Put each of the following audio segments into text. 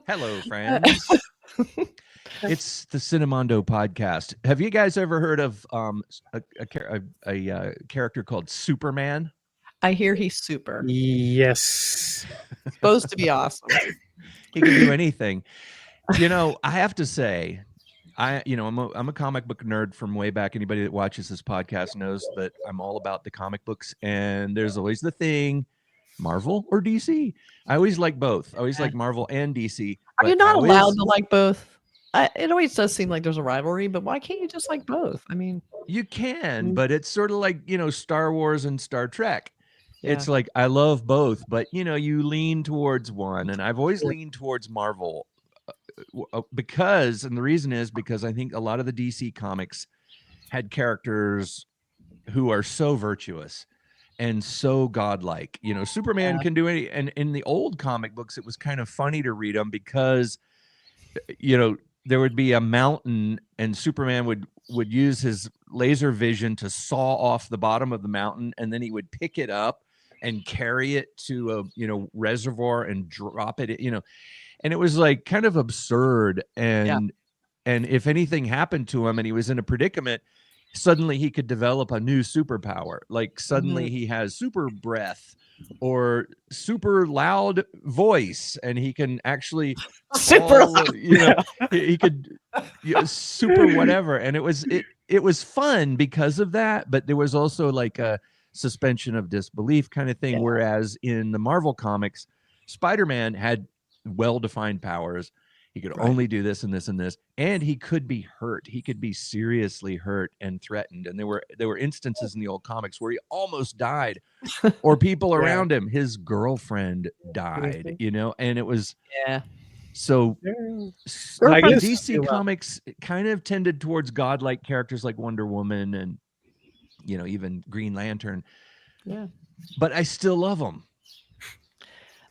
Hello, friends. It's the Cinemondo podcast. Have you guys ever heard of a character called Superman? I hear he's super. Yes. Supposed to be awesome. He can do anything. You know, I have to say, I'm a comic book nerd from way back. Anybody that watches this podcast knows that I'm all about the comic books, and there's always the thing, Marvel or DC. I always like both. I always like Marvel and DC. Are you not allowed to like both? It always does seem like there's a rivalry, but why can't you just like both? I mean, you can, but it's sort of like, Star Wars and Star Trek. Yeah. It's like I love both, but you lean towards one, and I've always leaned towards Marvel because, and the reason is because I think a lot of the DC comics had characters who are so virtuous and so godlike. Superman can do any, and in the old comic books, it was kind of funny to read them because, there would be a mountain and Superman would use his laser vision to saw off the bottom of the mountain, and then he would pick it up and carry it to a reservoir and drop it, and it was like kind of absurd. And if anything happened to him and he was in a predicament, suddenly he could develop a new superpower. Like suddenly he has super breath or super loud voice, and he can actually he could super whatever. And it was fun because of that, but there was also like a suspension of disbelief kind of thing. Whereas in the Marvel comics, Spider-Man had well-defined powers. He could only do this and this and this, and he could be hurt. He could be seriously hurt and threatened. And there were instances in the old comics where he almost died, or people around him. His girlfriend died, and it was so. DC comics kind of tended towards godlike characters like Wonder Woman and even Green Lantern. Yeah, but I still love them.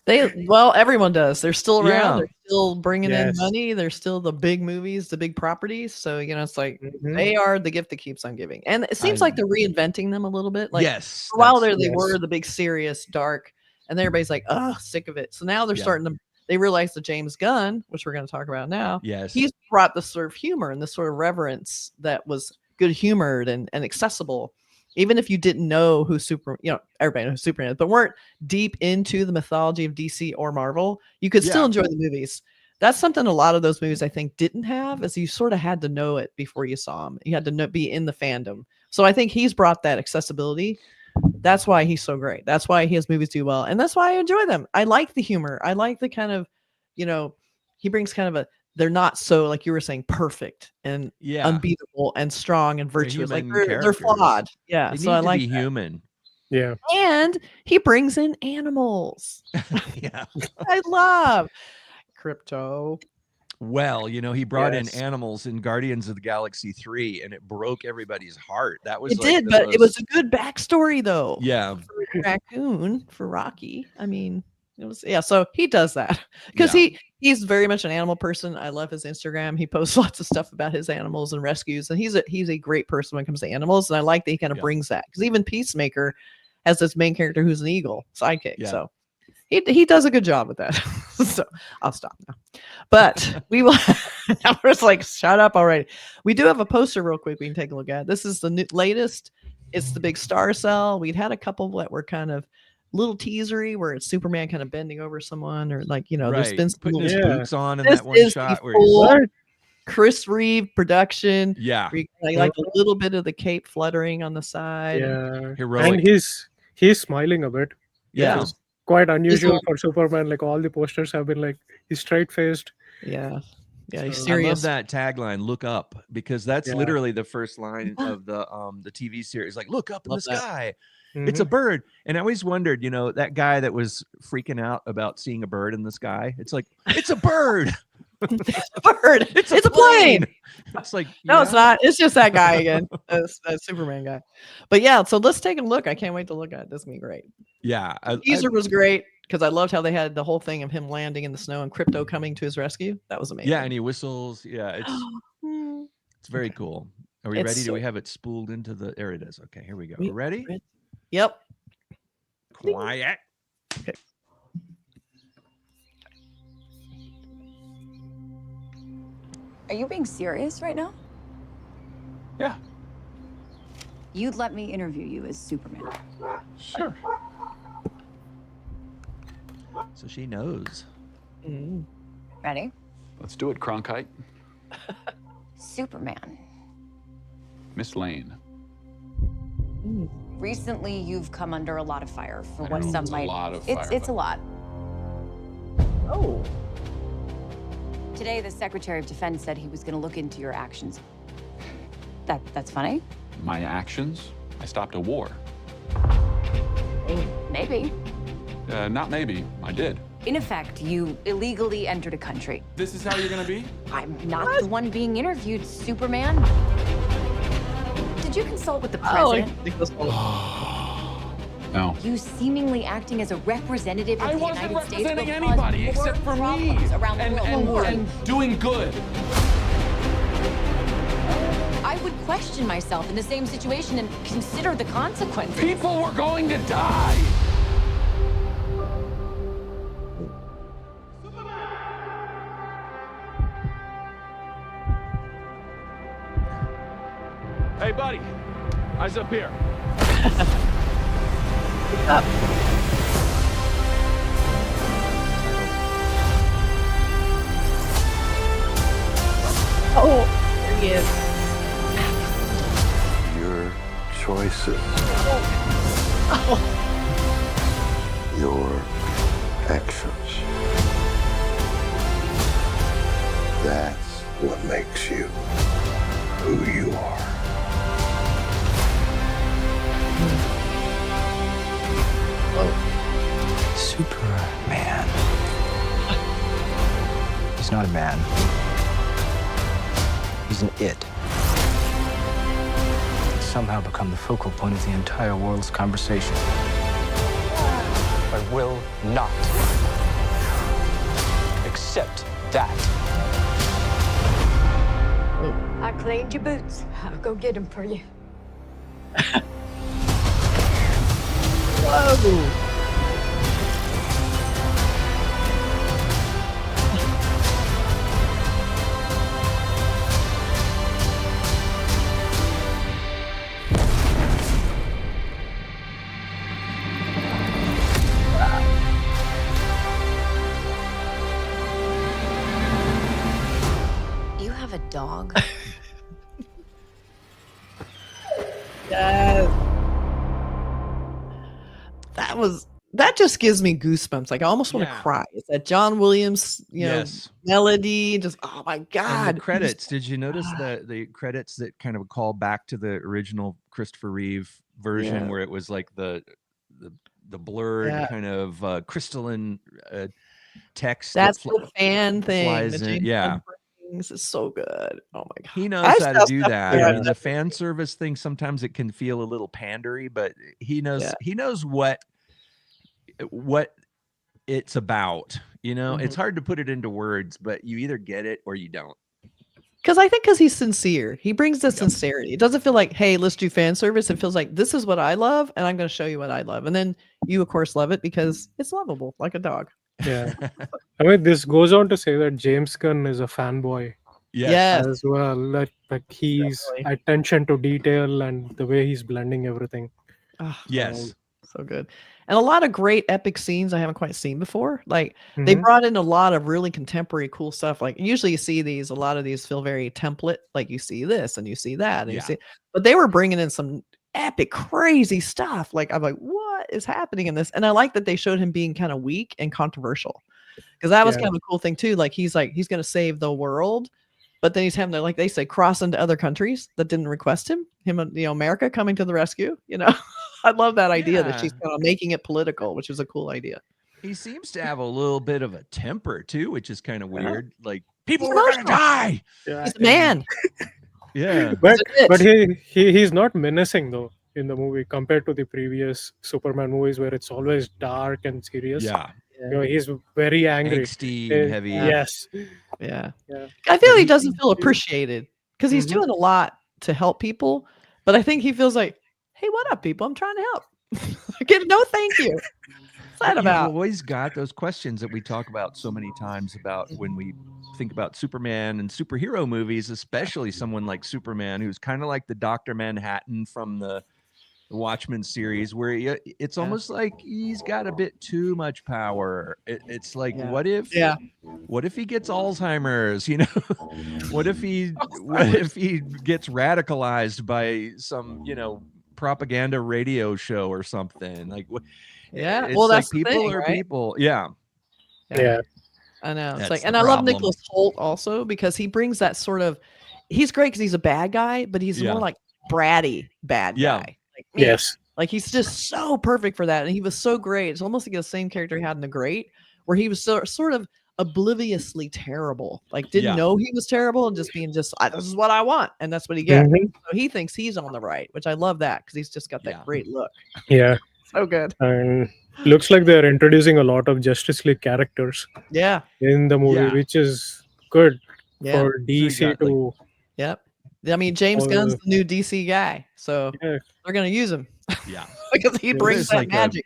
Everyone does. They're still around. Yeah. They're still bringing in money. They're still the big movies, the big properties. So, it's like they are the gift that keeps on giving. And it seems like they're reinventing them a little bit. Like for a while there, they were the big serious, dark, and everybody's like, sick of it. So now they're starting to, they realize that James Gunn, which we're going to talk about now, he's brought this sort of humor and this sort of reverence that was good humored and accessible. Even if you didn't know who everybody knows who Superman is, but weren't deep into the mythology of DC or Marvel, you could still enjoy the movies. That's something a lot of those movies I think didn't have, is you sort of had to know it before you saw them. You had to be in the fandom. So I think he's brought that accessibility. That's why he's so great. That's why his movies do well, and that's why I enjoy them. I like the humor. I like the kind of, he brings kind of they're not so, like you were saying, perfect and unbeatable and strong and virtuous. Like they're flawed. Yeah. So I like to be human. Yeah. And he brings in animals. I love Crypto. Well, he brought in animals in Guardians of the Galaxy 3, and it broke everybody's heart. That was it was a good backstory though. Yeah. For Raccoon, for Rocky. I mean, it was so he does that because he's very much an animal person. I love his Instagram. He posts lots of stuff about his animals and rescues, and he's a great person when it comes to animals. And I like that he kind of brings that, because even Peacemaker has this main character who's an eagle sidekick. So he does a good job with that. So I'll stop now. But we will. I was like, shut up already. We do have a poster real quick we can take a look at. This is the latest. It's the big star cell. We'd had a couple that were kind of little teasery where it's Superman kind of bending over someone, or like, there's been some putting his boots on in this that one shot where he's Chris Reeve production. Yeah. Like a little bit of the cape fluttering on the side. Yeah. Heroic. And he's smiling a bit. Yeah. It's quite unusual for Superman. Like all the posters have been like he's straight-faced. Yeah. Yeah, he's I serious. love that tagline, "Look up," because that's literally the first line of the TV series. Like, look up in the sky. It's a bird. And I always wondered, that guy that was freaking out about seeing a bird in the sky. It's like, it's a bird. It's a bird. It's a plane. It's like, no, it's not. It's just that guy again. that Superman guy. But so let's take a look. I can't wait to look at it. This is gonna be great. Yeah. The teaser was great, because I loved how they had the whole thing of him landing in the snow and Crypto coming to his rescue. That was amazing. Yeah, and he whistles. Yeah, it's very cool. Are we ready? Do we have it spooled into the? There it is. Okay, here we go. Ready? Yep. Quiet. Okay. Are you being serious right now? Yeah. You'd let me interview you as Superman. Sure. So she knows. Ready? Let's do it, Cronkite. Superman. Miss Lane. Recently, you've come under a lot of fire for I what don't know if some it's a might. lot of It's fire, a lot. Oh. Today, the Secretary of Defense said he was going to look into your actions. That's funny? My actions? I stopped a war. Maybe. Not maybe. I did. In effect, you illegally entered a country. This is how you're gonna be? I'm not the one being interviewed, Superman. Did you consult with the president? No. You seemingly acting as a representative of I the wasn't United States representing will cause anybody more except for me. problems around the world. And doing good. I would question myself in the same situation and consider the consequences. People were going to die. Hey, buddy. Eyes up here. Up. Oh, there he is. Your choices. Your actions. That's what makes you who you are. Superman. He's not a man. He's an it. He's somehow become the focal point of the entire world's conversation. I will not accept that. I cleaned your boots. I'll go get them for you. Whoa. You have a dog? Yes. That just gives me goosebumps. Like I almost want to cry. It's that John Williams, you know, melody. Just oh my god! And the credits. Did you notice the credits that kind of call back to the original Christopher Reeve version, where it was like the blurred kind of crystalline text? That's the fan thing. Flies in. Yeah. This is so good. Oh my god. He knows how to do that. I mean, the fan service thing, sometimes it can feel a little pandery, but he knows what it's about. You know, it's hard to put it into words, but you either get it or you don't. Because he's sincere. He brings the sincerity. It doesn't feel like, hey, let's do fan service. It feels like this is what I love, and I'm going to show you what I love. And then you, of course, love it because it's lovable, like a dog. Yeah. I mean, this goes on to say that James Gunn is a fanboy. Yes. As well. Like he's attention to detail and the way he's blending everything. Oh, so good. And a lot of great epic scenes I haven't quite seen before. Like they brought in a lot of really contemporary cool stuff. Like usually you see these, a lot of these feel very template. Like you see this and you see that and you see, but they were bringing in some epic, crazy stuff. Like I'm like, what is happening in this? And I like that they showed him being kind of weak and controversial, because that was kind of a cool thing too. Like he's going to save the world, but then he's having to, like they say, cross into other countries that didn't request him, you know, America coming to the rescue, you know. I love that idea that she's kind of making it political, which is a cool idea. He seems to have a little bit of a temper too, which is kind of weird. Like people are gonna die. He's a man. But he's not menacing though in the movie compared to the previous Superman movies where it's always dark and serious. You know, he's very angry, angsty, and heavy. Yes. Yeah. I feel he doesn't feel appreciated because he's doing a lot to help people, but I think he feels like, hey, what up, people? I'm trying to help. No, thank you. What's that about? You've always got those questions that we talk about so many times about when we think about Superman and superhero movies, especially someone like Superman, who's kind of like the Dr. Manhattan from the Watchmen series, where it's almost like he's got a bit too much power. It's like, what if he gets Alzheimer's? You know, what if he gets radicalized by some, you know, propaganda radio show or something? Like, yeah, it's well, like that's the people thing, are right? people. Yeah. I know. It's That's like, the and I love problem. Nicholas Hoult also because he brings that sort of. He's great because he's a bad guy, but he's more like bratty bad guy. Like, man, like he's just so perfect for that, and he was so great. It's almost like the same character he had in The Great, where he was sort of obliviously terrible, like didn't know he was terrible and just being this is what I want, and that's what he gets. So he thinks he's on the right, which I love that because he's just got that great look. Yeah, so good. And looks like they're introducing a lot of Justice League characters. In the movie, which is good for DC to. I mean, James Gunn's the new DC guy, so they're gonna use him. Because he brings that magic.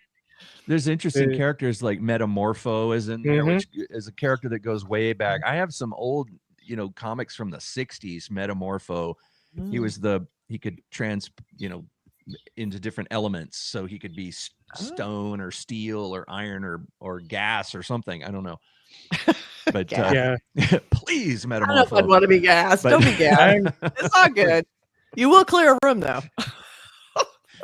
There's interesting characters like Metamorpho is in there, which is a character that goes way back. I have some old, you know, comics from the 60s. Metamorpho, he could into different elements, so he could be stone or steel or iron or gas or something. I don't know. But please, Metamorpho. I don't know if I'd want to be gas. Don't be gas. It's not good. You will clear a room though.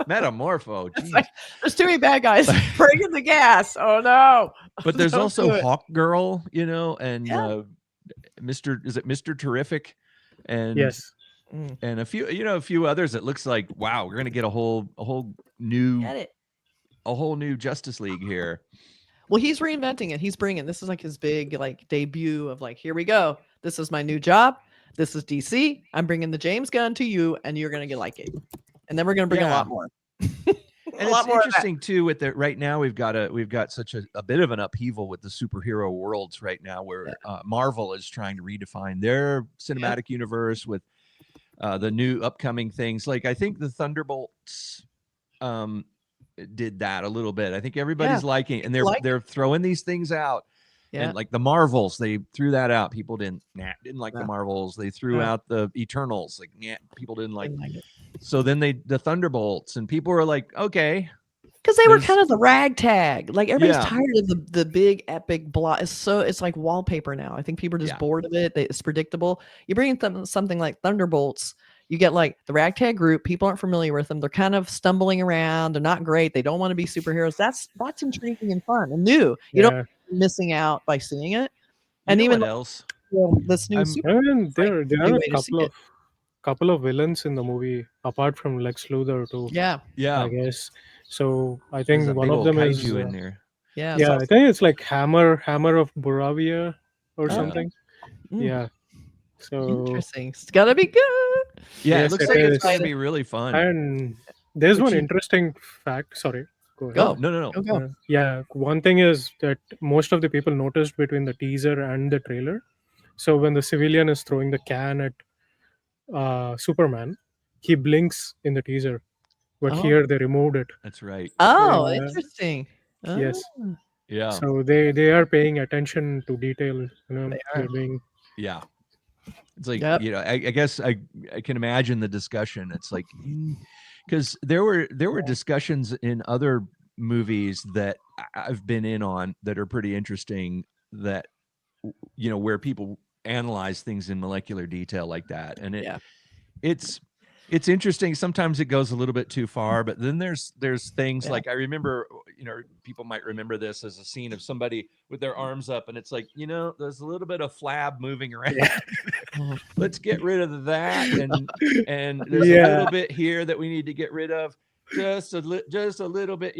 Metamorpho. Like, there's too many bad guys bringing the gas. Oh no! But there's also Hawk Girl, you know, and Mr. Terrific, and and a few others. It looks like, wow, we're gonna get a whole new Justice League here. Well, he's reinventing it. He's bringing, this is like his big like debut of like, here we go. This is my new job. This is DC. I'm bringing the James Gunn to you, and you're gonna like it. And then we're gonna bring a lot more. And it's interesting too with that right now we've got such a bit of an upheaval with the superhero worlds right now, where Marvel is trying to redefine their cinematic universe with the new upcoming things. Like I think the Thunderbolts did that a little bit. I think everybody's liking, and they're throwing these things out. And like the Marvels, they threw that out. People didn't like the Marvels. They threw out the Eternals. Like, people didn't like it. So then the Thunderbolts, and people were like, okay. Because they were kind of the ragtag. Like everybody's tired of the big epic blot. It's like wallpaper now. I think people are just bored of it. It's predictable. You bring in something like Thunderbolts, you get like the ragtag group. People aren't familiar with them. They're kind of stumbling around. They're not great. They don't want to be superheroes. That's intriguing and fun and new. You don't missing out by seeing it. And even what else? This new there are a couple of villains in the movie apart from Lex Luthor too. I guess. So I think one of them is in there. I think it's like Hammer of Boravia or something. So interesting. It's gotta be good. It looks like it's gonna be really fun. And there's one interesting fact. Sorry. Go. No. Go. One thing is that most of the people noticed between the teaser and the trailer. So when the civilian is throwing the can at Superman, he blinks in the teaser, but here they removed it. That's right. Oh, interesting. Yes. Yeah. So they are paying attention to detail. You know, they're being. It's like I guess I can imagine the discussion. It's like. Because there were discussions in other movies that I've been in on that are pretty interesting, that where people analyze things in molecular detail like that, and it's interesting. Sometimes it goes a little bit too far, but then there's things like, I remember, people might remember this as a scene of somebody with their arms up, and it's like, there's a little bit of flab moving around. Let's get rid of that, and there's a little bit here that we need to get rid of, just a little bit,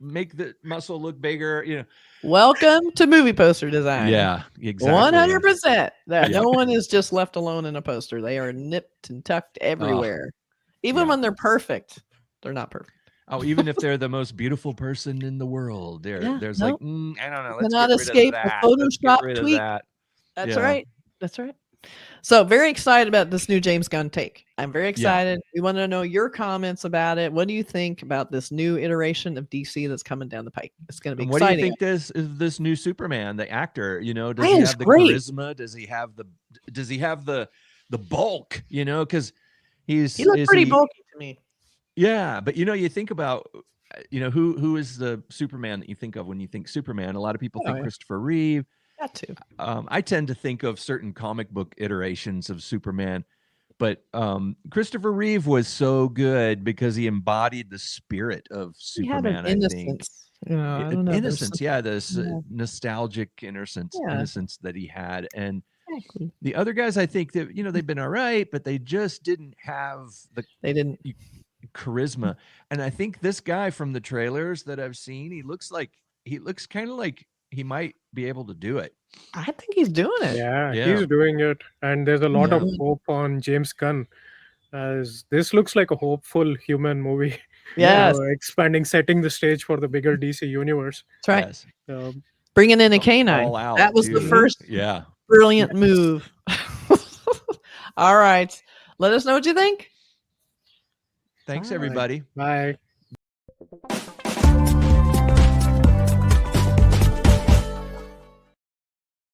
make the muscle look bigger. Welcome to movie poster design. Yeah, exactly. 100%. No one is just left alone in a poster. They are nipped and tucked everywhere. Even when they're perfect, they're not perfect. Oh, even if they're the most beautiful person in the world, there's like, I don't know. Let's cannot get rid escape of that. a Photoshop tweak. That. That's right. That's right. So very excited about this new James Gunn take. I'm very excited. We want to know your comments about it. What do you think about this new iteration of DC that's coming down the pike? It's going to be exciting. What do you think this new Superman, the actor, you know, does he have the charisma? Does he have the bulk, you know, because he looks pretty bulky to me. Yeah, but you know, you think about, you know, who is the Superman that you think of when you think Superman? A lot of people think Christopher Reeve. That too. I tend to think of certain comic book iterations of Superman, but Christopher Reeve was so good because he embodied the spirit of Superman. I think I don't know, innocence, this nostalgic innocence that he had, and the other guys, I think that, you know, they've been all right, but they just didn't have charisma. And I think this guy from the trailers that I've seen, he looks kind of like he might be able to do it. I think he's doing it. Yeah, he's doing it. And there's a lot of hope on James Gunn, as this looks like a hopeful human movie. Yes. Expanding, setting the stage for the bigger DC universe. That's right. Bringing in a canine. That was the first brilliant move. All right. Let us know what you think. Thanks, everybody. Bye.